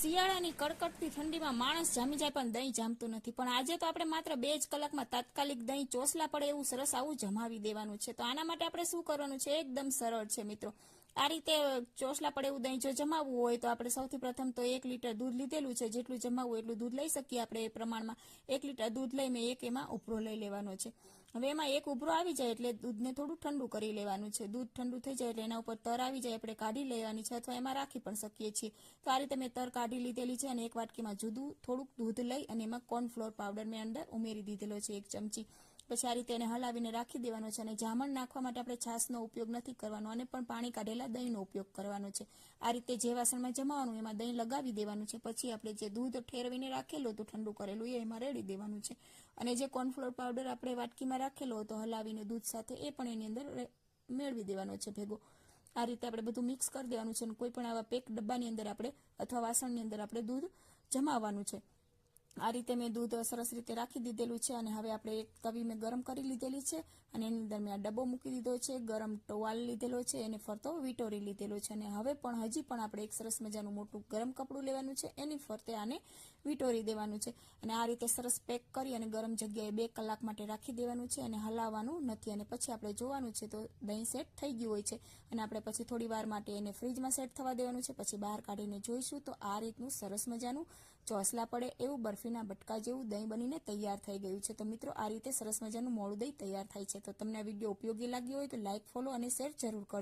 શિયાળાની કડકડતી ઠંડીમાં માણસ જામી જાય પણ દહીં જામતું નથી, પણ આજે તો આપણે માત્ર 2 જ કલાકમાં તાત્કાલિક દહીં ચોસલા પડે એવું સરસ આવું જમાવી દેવાનું છે. તો આના માટે આપણે શું કરવાનું છે, એકદમ સરળ છે મિત્રો. આ રીતે ચોસલા પડે એવું દહીં જો જમાવવું હોય તો આપણે સૌથી પ્રથમ તો 1 લીટર દૂધ લીધેલું છે. જેટલું જમાવવું એટલું દૂધ લઈ શકીએ આપણે એ પ્રમાણમાં. 1 લીટર દૂધ લઈ મેં એક એમાં ઉભરો લઈ લેવાનો છે. હવે એમાં એક ઉભરો આવી જાય એટલે દૂધને થોડું ઠંડુ કરી લેવાનું છે. દૂધ ઠંડુ થઈ જાય એટલે એના ઉપર તર આવી જાય આપણે કાઢી લેવાની છે, અથવા એમાં રાખી પણ શકીએ છીએ. તો આ રીતે મેં તર કાઢી લીધેલી છે અને એક વાટકીમાં જુદું થોડુંક દૂધ લઈ અને એમાં કોર્નફ્લોર પાવડર મેં અંદર ઉમેરી દીધેલો છે 1 ચમચી. પછી આ રીતે એને હલાવીને રાખી દેવાનો છે. અને જામણ નાખવા માટે આપણે છાશનો ઉપયોગ નથી કરવાનો અને પણ પાણી કાઢેલા દહીંનો ઉપયોગ કરવાનો છે. આ રીતે જે વાસણમાં જમાવાનું એમાં દહીં લગાવી દેવાનું છે. પછી આપણે જે દૂધ ઠેરવીને રાખેલું હતું ઠંડુ કરેલું એ એમાં રેડી દેવાનું છે. અને જે કોર્નફ્લોર પાવડર આપણે વાટકીમાં રાખેલો હતો હલાવીને દૂધ સાથે એ પણ એની અંદર મેળવી દેવાનો છે ભેગો. આ રીતે આપણે બધું મિક્સ કરી દેવાનું છે. અને કોઈ પણ આવા પેક ડબ્બાની અંદર આપણે અથવા વાસણની અંદર આપણે દૂધ જમાવવાનું છે. આ રીતે મેં દૂધ સરસ રીતે રાખી દીધેલું છે. અને હવે આપણે એક તવી મેં ગરમ કરી લીધેલી છે અને એની અંદર મેં આ ડબ્બો મૂકી દીધો છે. ગરમ ટવાલ લીધેલો છે, એને ફરતો વિટોરી લીધેલો છે. અને હવે પણ હજી પણ આપણે એક સરસ મજાનું મોટું ગરમ કપડું લેવાનું છે, એની ફરતે આને વિટોરી દેવાનું છે. અને આ રીતે સરસ પેક કરી અને ગરમ જગ્યાએ 2 કલાક માટે રાખી દેવાનું છે અને હલાવવાનું નથી. અને પછી આપણે જોવાનું છે તો દહીં સેટ થઈ ગયું હોય છે અને આપણે પછી થોડી વાર માટે એને ફ્રીજમાં સેટ થવા દેવાનું છે. પછી બહાર કાઢીને જોઈશું તો આ રીતનું સરસ મજાનું ચોસલા પડે એવું બરફીના બટકા જેવું દહીં બનીને તૈયાર થઈ ગયું છે. તો મિત્રો આ રીતે સરસ મજાનું મોળું દહીં તૈયાર થાય છે. તો તમને આ વિડીયો ઉપયોગી લાગ્યો હોય તો લાઈક, ફોલો અને શેર જરૂર કરજો.